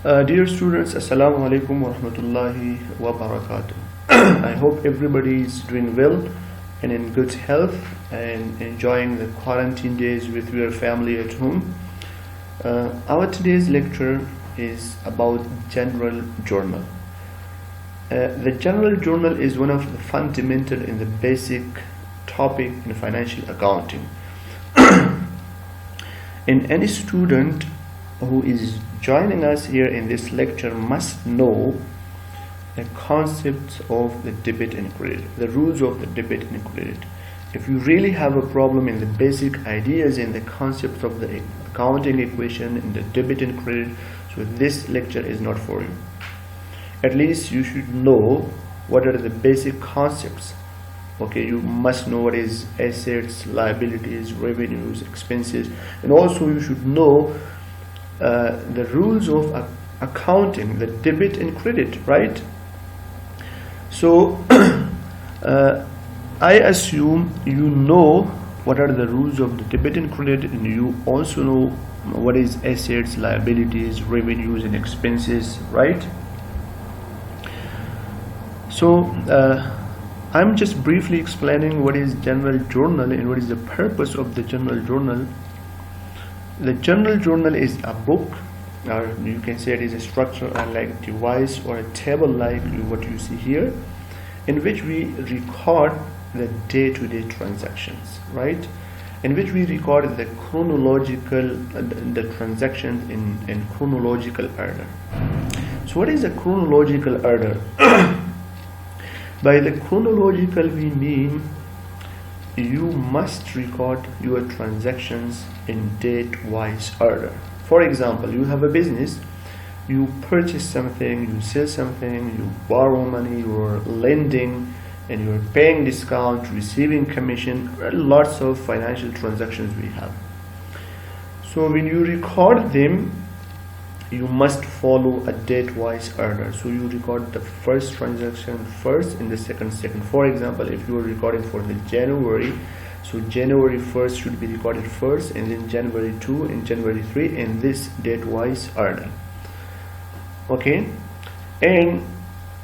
Dear students, Assalamu alaikum wa rahmatullahi wa barakatuh. I hope everybody is doing well and in good health and enjoying the quarantine days with your family at home. Our today's lecture is about general journal. The general journal is one of the fundamental and the basic topic in financial accounting. And any student who is joining us here in this lecture must know the concepts of the debit and credit, the rules of the debit and credit. If you really have a problem in the basic ideas and the concepts of the accounting equation in the debit and credit, so this lecture is not for you. At least you should know what are the basic concepts. Okay, you must know what is assets, liabilities, revenues, expenses, and also you should know the rules of accounting, the debit and credit, right? So I assume you know what are the rules of the debit and credit, and you also know what is assets, liabilities, revenues, and expenses, right? So I'm just briefly explaining what is general journal and what is the purpose of the general journal. The general journal is a book, or you can say it is a structure like device or a table like what you see here, in which we record the day-to-day transactions, right? In which we record the chronological the transactions in chronological order. So what is a chronological order? By the chronological we mean you must record your transactions in date-wise order. For example, you have a business, you purchase something, you sell something, you borrow money, you're lending, and you're paying discount, receiving commission. Lots of financial transactions we have. So when you record them, you must follow a date-wise order. So you record the first transaction first and the second. For example, if you are recording for the January, so January 1st should be recorded first, and then January 2 and January 3 in this date-wise order. Okay, and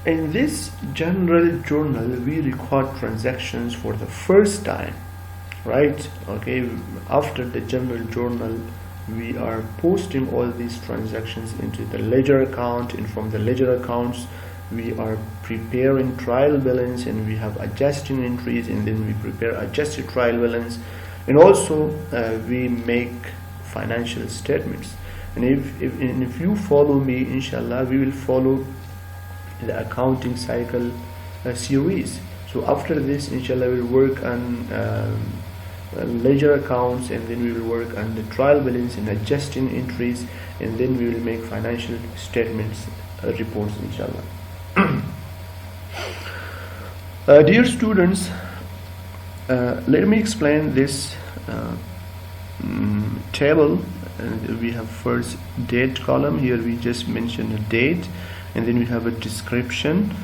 in this general journal we record transactions for the first time, right? Okay, after the general journal we are posting all these transactions into the ledger account, and from the ledger accounts we are preparing trial balance, and we have adjusting entries, and then we prepare adjusted trial balance, and also we make financial statements. And if you follow me, inshallah, we will follow the accounting cycle series. So after this, inshallah, we'll work on ledger accounts, and then we will work on the trial balance and adjusting entries, and then we will make financial statements reports, inshallah. Dear students, let me explain this table. We have first date column. Here we just mention a date, and then we have a description.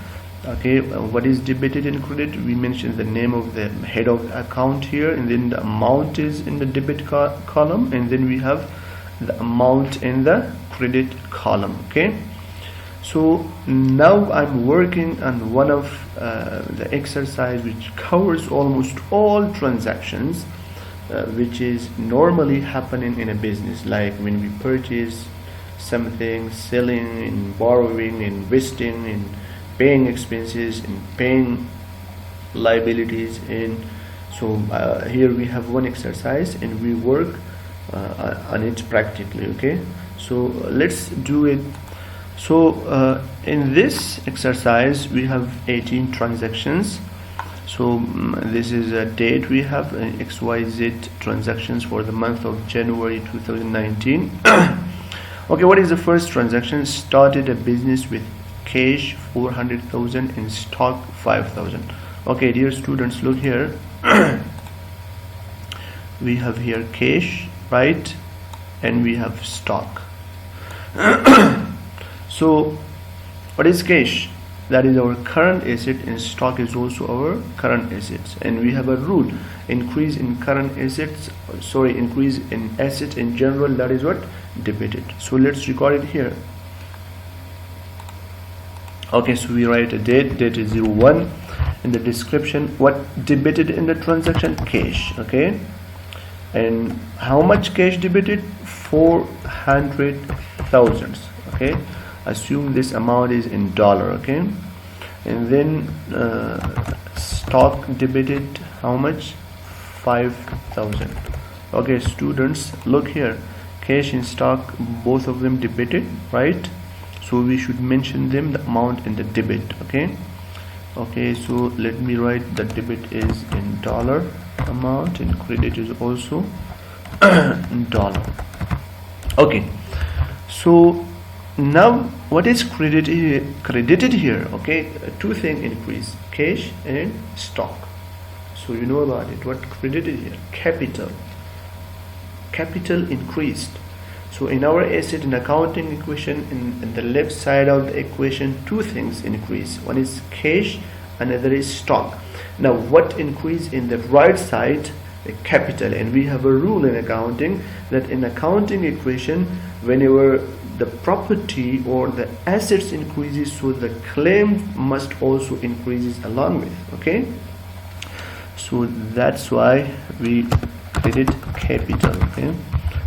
Okay, what is debited and credit? We mentioned the name of the head of the account here, and then the amount is in the debit column, and then we have the amount in the credit column. Okay, so now I'm working on one of the exercise which covers almost all transactions which is normally happening in a business, like when we purchase something, selling and borrowing, investing and paying expenses and paying liabilities. And so here we have one exercise and we work on it practically. Okay, so let's do it. So in this exercise we have 18 transactions. So this is a date. We have XYZ transactions for the month of January 2019. Okay, what is the first transaction? Started a business with cash 400,000 and stock 5,000. Okay, dear students, look here. We have here cash, right, and we have stock. So what is cash? That is our current asset, and stock is also our current assets. And we have a rule: increase in current assets, increase in asset in general, that is what? Debited. So let's record it here. Okay, so we write a date is 01. In the description, what debited in the transaction? Cash. Okay, and how much cash debited? 400,000. Okay, assume this amount is in dollar. Okay, and then stock debited how much? 5,000. Okay, students, look here, cash and stock, both of them debited, right? So we should mention them the amount in the debit. Okay, so let me write the debit is in dollar amount and credit is also in dollar. Okay, so now what is credited here? Okay, two things increase, cash and stock. So you know about it. What credited here? Capital increased. So in our asset and accounting equation, in the left side of the equation, two things increase. One is cash, another is stock. Now what increase in the right side? The capital. And we have a rule in accounting that in accounting equation, whenever the property or the assets increases, so the claim must also increases along with. Okay, so that's why we credit capital. Okay,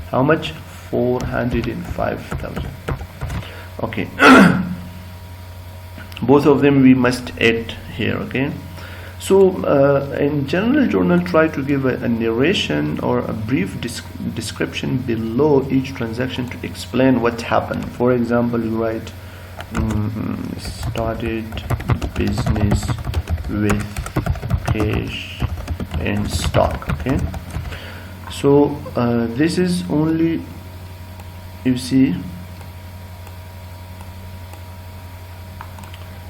how much? 405,000. Okay, both of them we must add here. Okay, so in general journal, try to give a narration or a brief description below each transaction to explain what happened. For example, you write started business with cash and stock. Okay, so this is only, you see,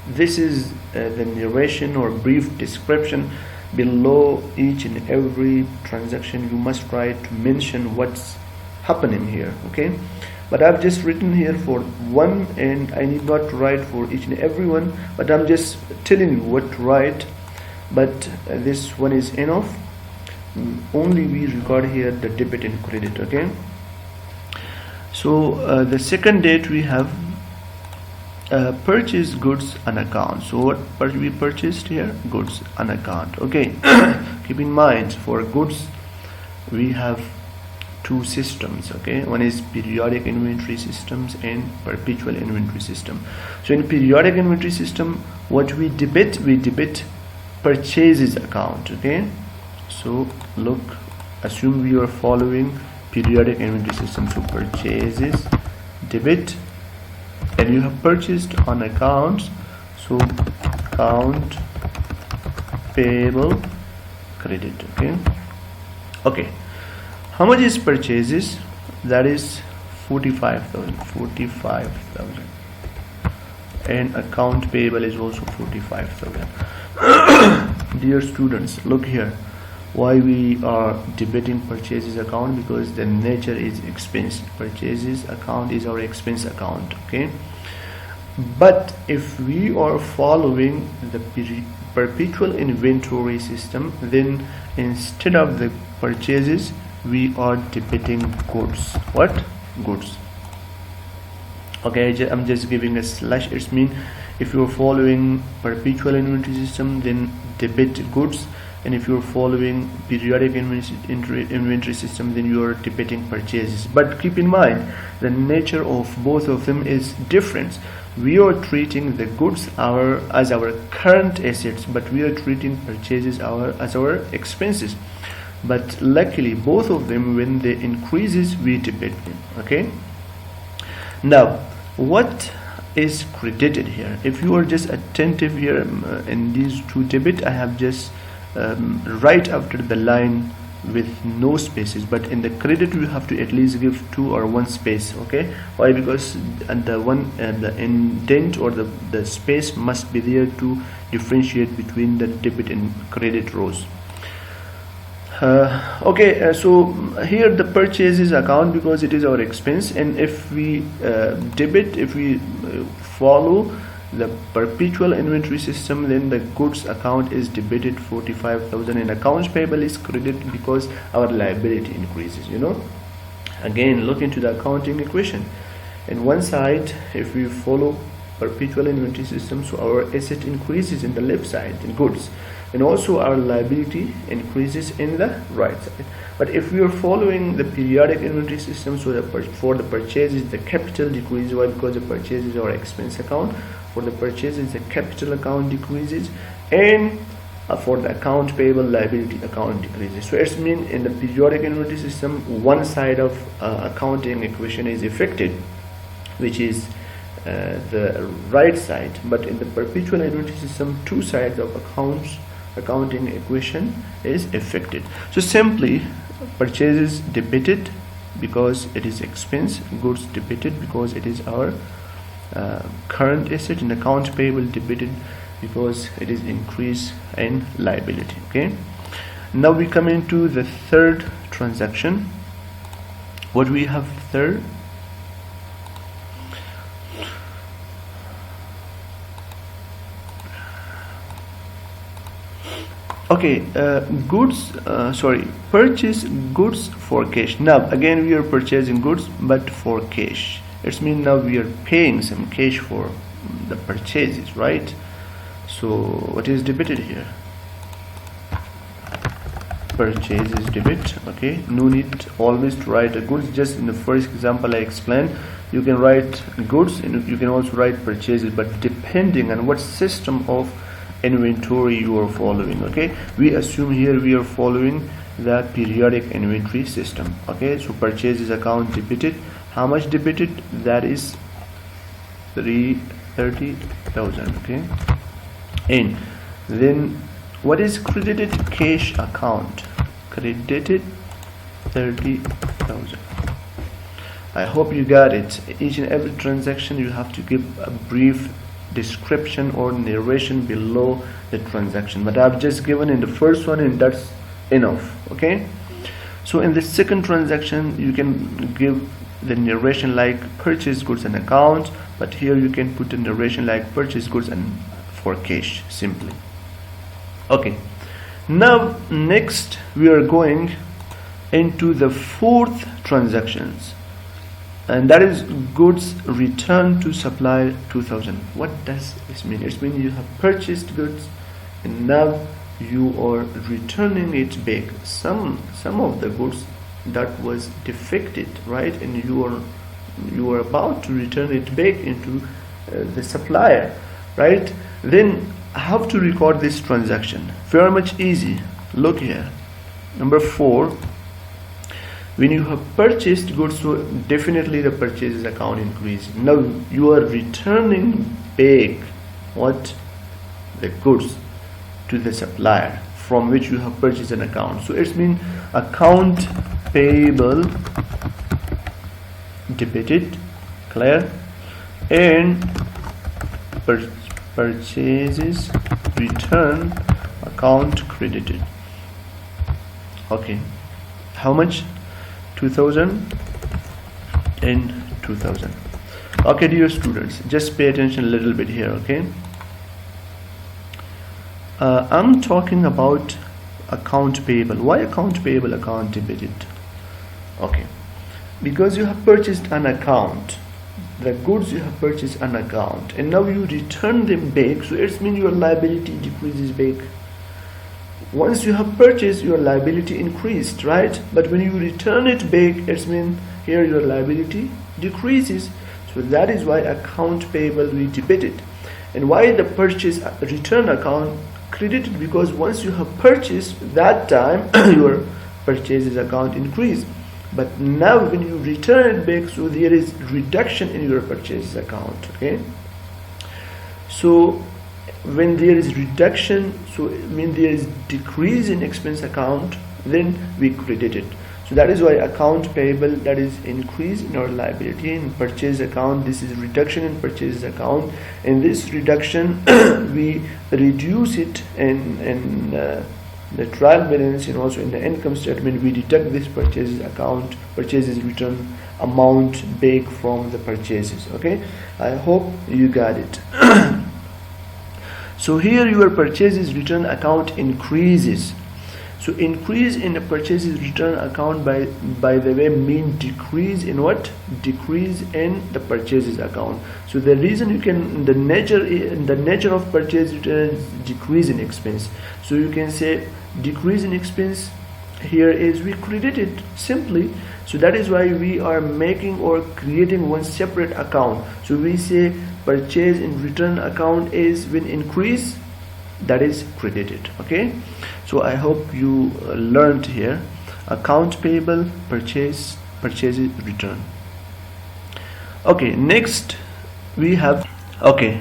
this is the narration or brief description below each and every transaction. You must try to mention what's happening here. Okay, but I've just written here for one and I need not write for each and every one, but I'm just telling you what to write. But this one is enough. Only we record here the debit and credit. Okay, so the second date we have purchase goods on account. So what we purchased here? Goods on account. Okay, keep in mind for goods we have two systems. Okay, one is periodic inventory systems and perpetual inventory system. So in periodic inventory system, what we debit purchases account. Okay, so look, assume we are following periodic inventory system. So purchases debit, and you have purchased on accounts, so account payable credit. Okay, how much is purchases? That is 45,000, and account payable is also 45,000. Dear students, look here, why we are debiting purchases account? Because the nature is expense. Purchases account is our expense account. Okay, but if we are following the perpetual inventory system, then instead of the purchases we are debiting goods. What? Goods. Okay, I'm just giving a slash. It's mean if you are following perpetual inventory system, then debit goods, and if you are following periodic inventory system, then you are debiting purchases. But keep in mind the nature of both of them is different. We are treating the goods as our current assets, but we are treating purchases as our expenses. But luckily both of them, when they increases, we debit them. Okay, now what is credited here? If you are just attentive here in these two debit, I have just right after the line with no spaces, but in the credit you have to at least give 2 or 1 space. Okay, why? Because the indent or the space must be there to differentiate between the debit and credit rows. So here the purchases account, because it is our expense, and if we debit, if we follow the perpetual inventory system, then the goods account is debited 45,000 and accounts payable is credited because our liability increases. Again, look into the accounting equation. In one side, if we follow perpetual inventory system, so our asset increases in the left side in goods, and also our liability increases in the right side. But if we are following the periodic inventory system, so for the purchases the capital decreases. Why? Because the purchases are expense account. For the purchases the capital account decreases, and for the account payable liability account decreases. So it's mean in the periodic inventory system one side of accounting equation is affected, which is the right side, but in the perpetual inventory system two sides of accounting equation is affected. So simply purchases debited because it is expense, goods debited because it is our current asset, and account payable debited because it is increase in liability. Okay, now we come into the third transaction. What we have third? Okay, purchase goods for cash. Now again we are purchasing goods but for cash. It's mean now we are paying some cash for the purchases, right? So what is debited here? Purchases debit. Okay, no need always to write a goods. Just in the first example I explained, you can write goods and you can also write purchases, but depending on what system of inventory you are following. Okay, we assume here we are following the periodic inventory system. Okay, so purchases account debited. How much debited? That is 30,000. Okay, and then what is credited? Cash account credited 30,000. I hope you got it. Each and every transaction you have to give a brief description or narration below the transaction, but I've just given in the first one and that's enough. Okay, so in the second transaction you can give the narration like purchase goods and account, but here you can put a narration like purchase goods and for cash simply. Okay, now next we are going into the fourth transactions, and that is goods returned to supplier 2000. What does this mean? It means you have purchased goods and now you are returning it back. Some of the goods that was defected, right, and you are about to return it back into the supplier, right? Then how to record this transaction? Very much easy. Look here, number 4. When you have purchased goods, so definitely the purchases account increase. Now you are returning back what? The goods to the supplier from which you have purchased an account. So it's mean account payable debited, clear, and purchases return account credited. Okay, how much? 2000 and 2000. Okay, dear students, just pay attention a little bit here. Okay, I'm talking about account payable. Why account payable, account debited? Okay, because you have purchased an account, the goods you have purchased an account, and now you return them back, so it means your liability decreases back. Once you have purchased, your liability increased, right? But when you return it back, it means here your liability decreases. So that is why account payable we debited. And why the purchase return account credited? Because once you have purchased, that time your purchases account increased. But now when you return it back, so there is reduction in your purchases account. Okay, so when there is reduction, so it means there is decrease in expense account, then we credit it. So that is why account payable, that is increase in our liability. In purchase account, this is reduction in purchase account, and this reduction we reduce it in the trial balance and also in the income statement. We deduct this purchases account, purchases return amount back from the purchases. Okay, I hope you got it. So here your purchases return account increases. So increase in the purchases return account by the way mean decrease in what? Decrease in the purchases account. So the reason you can, the nature of purchase return is decrease in expense. So you can say decrease in expense here is we credit it simply. So that is why we are making or creating one separate account. So we say purchase in return account is when increase, that is credited. Okay, so I hope you learned here account payable, purchases return. Okay, next we have, okay,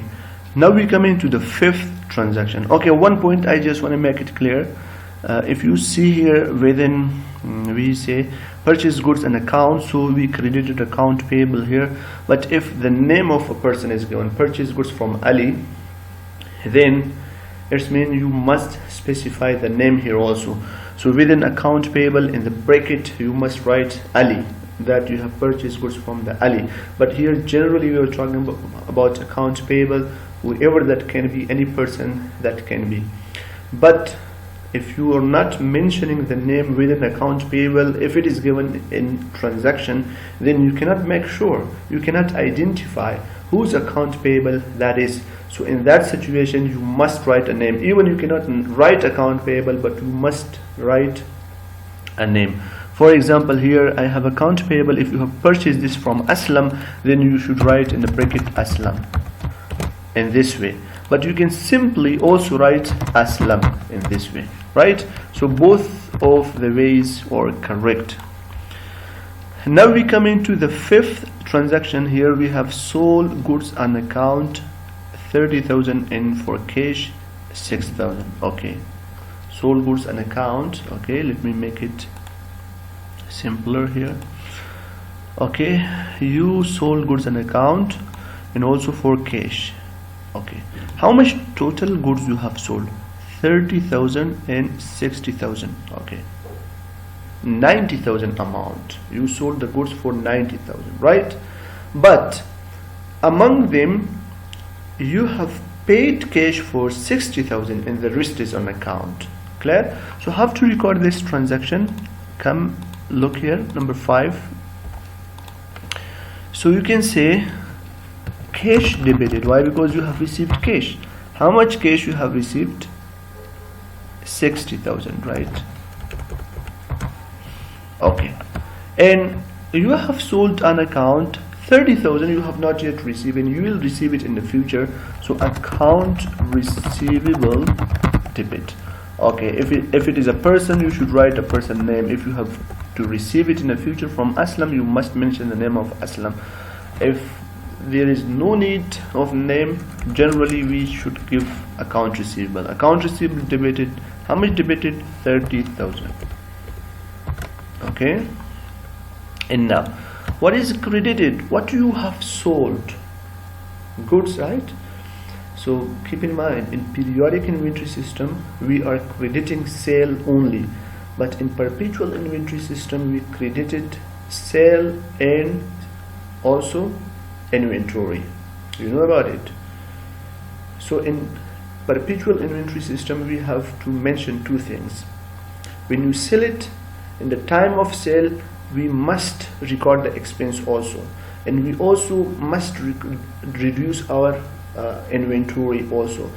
now we come into the fifth transaction. Okay, one point I just want to make it clear. If you see here within we say purchase goods and account, so we credited account payable here. But if the name of a person is given purchase goods from Ali, then it means you must specify the name here also. So within account payable in the bracket you must write Ali, that you have purchased goods from the Ali. But here generally we are talking about account payable, whoever that can be, any person that can be. But if you are not mentioning the name within account payable, if it is given in transaction, then you cannot make sure, you cannot identify whose account payable that is. So in that situation you must write a name. Even you cannot write account payable, but you must write a name. For example, here I have account payable. If you have purchased this from Aslam, then you should write in the bracket Aslam in this way. But you can simply also write Aslam in this way, right? So both of the ways are correct. Now we come into the fifth transaction. Here we have sold goods on account 30,000 and for cash 6,000. Okay, sold goods on account. Okay, let me make it simpler here. Okay, you sold goods on account and also for cash. Okay, how much total goods you have sold? 30,000 and 60,000. Okay, 90,000 amount. You sold the goods for 90,000, right? But among them you have paid cash for 60,000 and the rest is on account. Clear? So how to record this transaction? Come look here, number 5. So you can say cash debited. Why? Because you have received cash. How much cash you have received? 60,000, right? Okay, and you have sold an account 30,000 you have not yet received, and you will receive it in the future. So account receivable debit. Okay, if it is a person, you should write a person name. If you have to receive it in the future from Aslam, you must mention the name of Aslam. If there is no need of name, generally we should give account receivable. Account receivable debited. How much debited? 30,000. Okay, and now what is credited? What you have sold? Goods, right? So keep in mind, in periodic inventory system we are crediting sale only, but in perpetual inventory system we credited sale and also inventory. You know about it. So in perpetual inventory system we have to mention two things. When you sell it, in the time of sale we must record the expense also, and we also must reduce our inventory also.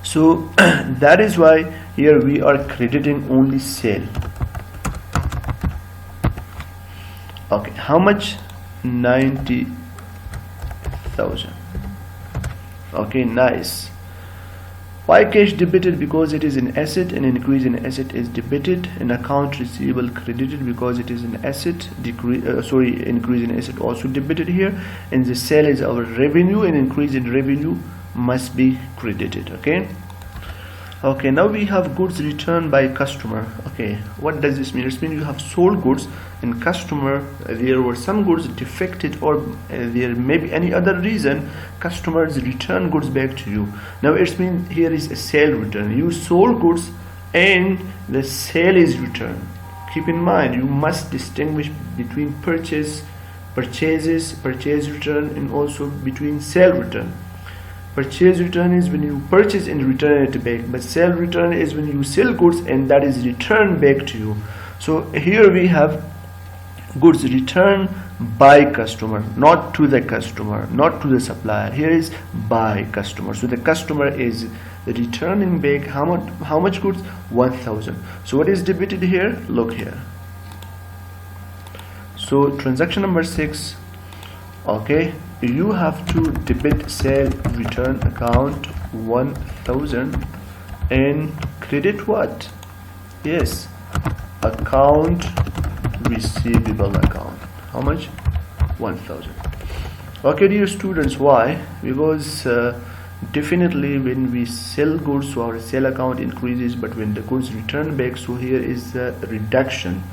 So that is why here we are crediting only sale. Okay, how much? 90,000. Okay, nice. Why cash debited? Because it is an asset, and increase in asset is debited, and account receivable credited because it is an asset. Increase in asset also debited here, and the sale is our revenue, and increase in revenue must be credited. Okay. Okay, now we have goods returned by customer. Okay, what does this mean? It means you have sold goods and customer, there were some goods defected, or there may be any other reason, customers return goods back to you. Now it means here is a sale return. You sold goods and the sale is returned. Keep in mind, you must distinguish between purchase return, and also between sale return. Purchase return is when you purchase and return it back, but sell return is when you sell goods and that is returned back to you. So here we have goods returned by customer, not to the customer, not to the supplier. Here is by customer. So the customer is returning back how much goods? 1000. So what is debited here? Look here. So transaction number 6, okay, you have to debit sale return account 1000 and credit what? Yes, account receivable account. How much? 1000. Okay, dear students, why? Because definitely when we sell goods, so our sale account increases, but when the goods return back, so here is a reduction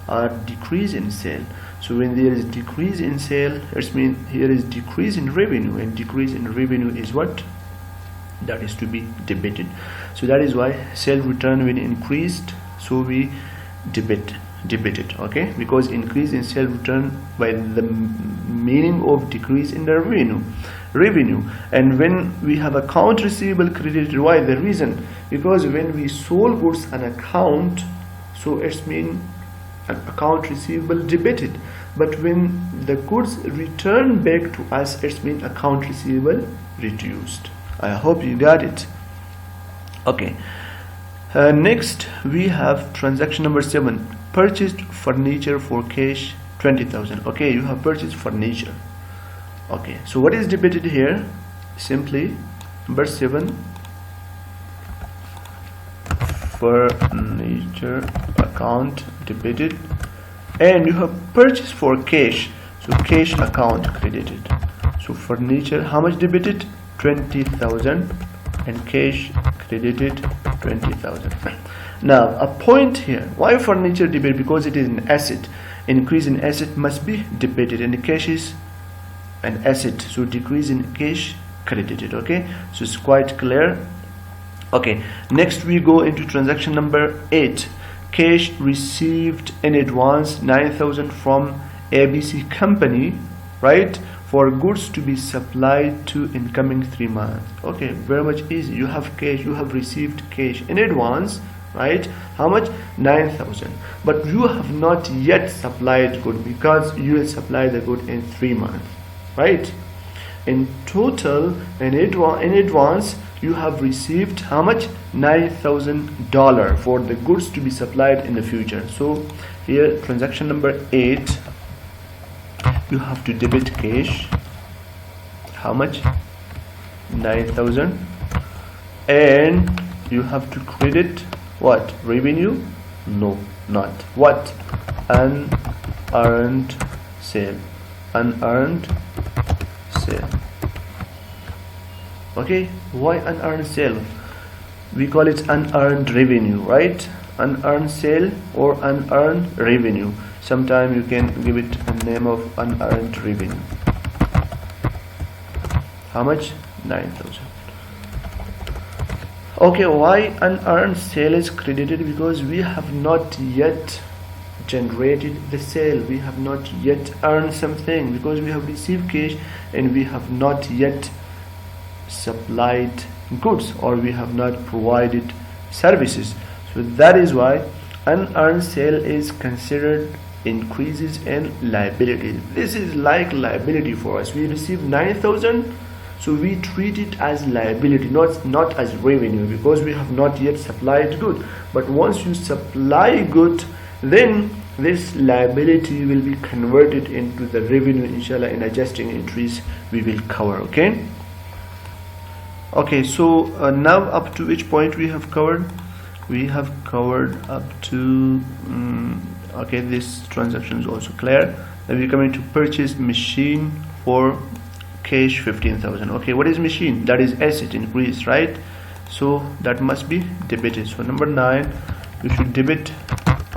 or decrease in sale. So when there is decrease in sale, it means here is decrease in revenue, and decrease in revenue is what? That is to be debited. So that is why sale return when increased, so we debit it, okay, because increase in sale return by the meaning of decrease in the revenue. And when we have account receivable credited, why? The reason, because when we sold goods an account, so it's mean an account receivable debited, but when the goods return back to us, it's mean account receivable reduced. I hope you got it. Okay, next we have transaction number 7, purchased furniture for cash 20,000. okay, you have purchased furniture. Okay, so what is debited here? Simply number 7, furniture account debited, and you have purchased for cash, so cash account credited. So furniture, how much debited? 20,000, and cash credited 20,000. Now a point here, why furniture debited? Because it is an asset. Increase in asset must be debited, and the cash is an asset, so decrease in cash credited. Okay, so it's quite clear. Okay, next we go into transaction number 8, cash received in advance 9,000 from ABC company, right, for goods to be supplied to in coming 3 months. Okay, very much easy. You have cash, you have received cash in advance, right? How much? 9,000, but you have not yet supplied good, because you will supply the good in 3 months, right? In total, in advance you have received how much? $9,000 for the goods to be supplied in the future. So here transaction number 8, you have to debit cash, how much? 9,000, and you have to credit what? Revenue? No, not what? Unearned sale. Unearned sale. Okay, why unearned sale? We call it unearned revenue, right? Unearned sale or unearned revenue. Sometimes you can give it a name of unearned revenue. How much? 9,000. Okay, why unearned sale is credited? Because we have not yet generated the sale, we have not yet earned something, because we have received cash and we have not yet supplied goods, or we have not provided services. So that is why unearned sale is considered increases in liability. This is like liability for us. We received 9,000, so we treat it as liability, not as revenue, because we have not yet supplied good. But once you supply good, then this liability will be converted into the revenue, inshallah. In adjusting entries we will cover. Okay, so now up to which point we have covered? We have covered up to okay, this transaction is also clear. Then we come into purchase machine for cash 15,000. Okay, what is machine? That is asset increase, right? So that must be debited. So number 9, we should debit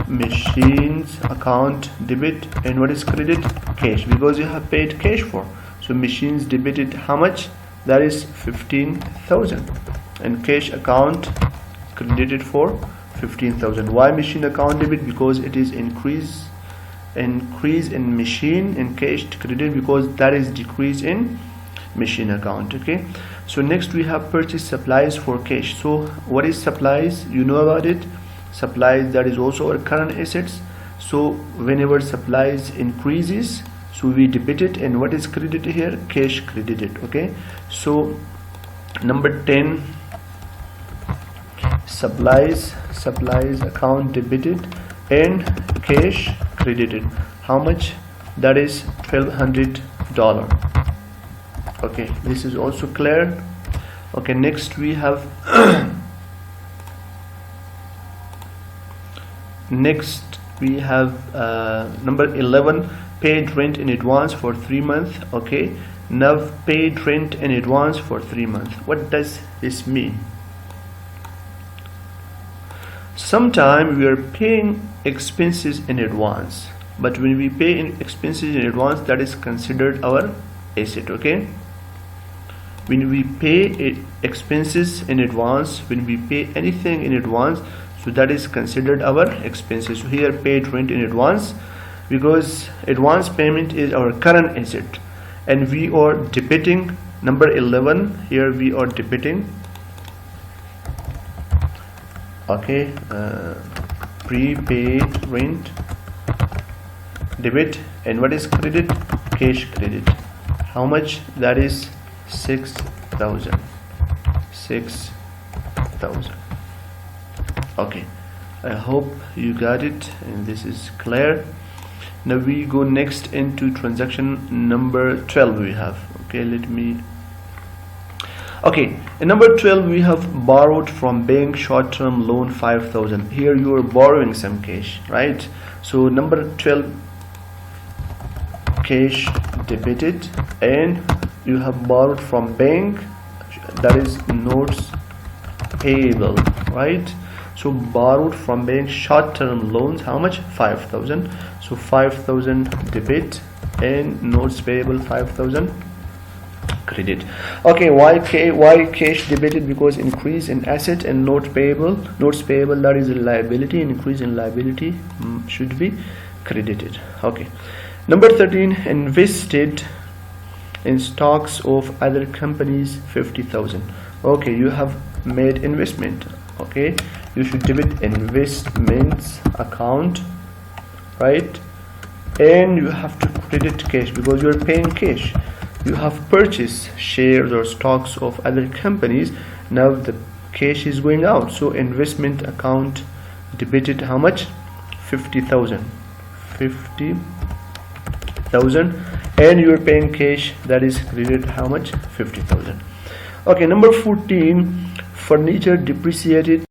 machines account debit, and what is credit? Cash, because you have paid cash for. So machines debited how much? That is 15,000, and cash account credited for 15,000. Why machine account debit? Because it is increase in machine, and cash credit because that is decrease in machine account. Okay, so next we have purchase supplies for cash. So what is supplies? You know about it. Supplies, that is also our current assets. So whenever supplies increases, so we debit it, and what is credited here? Cash credited. Okay, so number 10, supplies account debited and cash credited. How much? That is $1,200. Okay, this is also clear. Okay, next we have number 11, paid rent in advance for 3 months. Okay, now paid rent in advance for 3 months. What does this mean? Sometimes we are paying expenses in advance, but when we pay expenses in advance, that is considered our asset. Okay, when we pay expenses in advance, when we pay anything in advance, so that is considered our expenses. So here paid rent in advance, because advance payment is our current asset, and we are debiting. Number 11, here we are debiting. Okay, prepaid rent, debit, and what is credit? Cash credit. How much? That is 6,000. Okay, I hope you got it and this is clear. Now we go next into transaction number 12 we have. Okay, in number 12 we have borrowed from bank short-term loan 5,000. Here you are borrowing some cash, right? So number 12, cash debited, and you have borrowed from bank, that is notes payable, right? So borrowed from bank short-term loans, how much? 5,000. So 5,000 debit, and notes payable 5,000 credit. Okay, why cash debited? Because increase in asset, and notes payable, that is a liability, increase in liability should be credited. Okay, number 13, invested in stocks of other companies 50,000. Okay, you have made investment. Okay, you should debit investments account, right? And you have to credit cash because you are paying cash. You have purchased shares or stocks of other companies. Now the cash is going out, so investment account debited how much? 50,000, and you are paying cash, that is credited how much? 50,000. Okay, number 14, furniture depreciated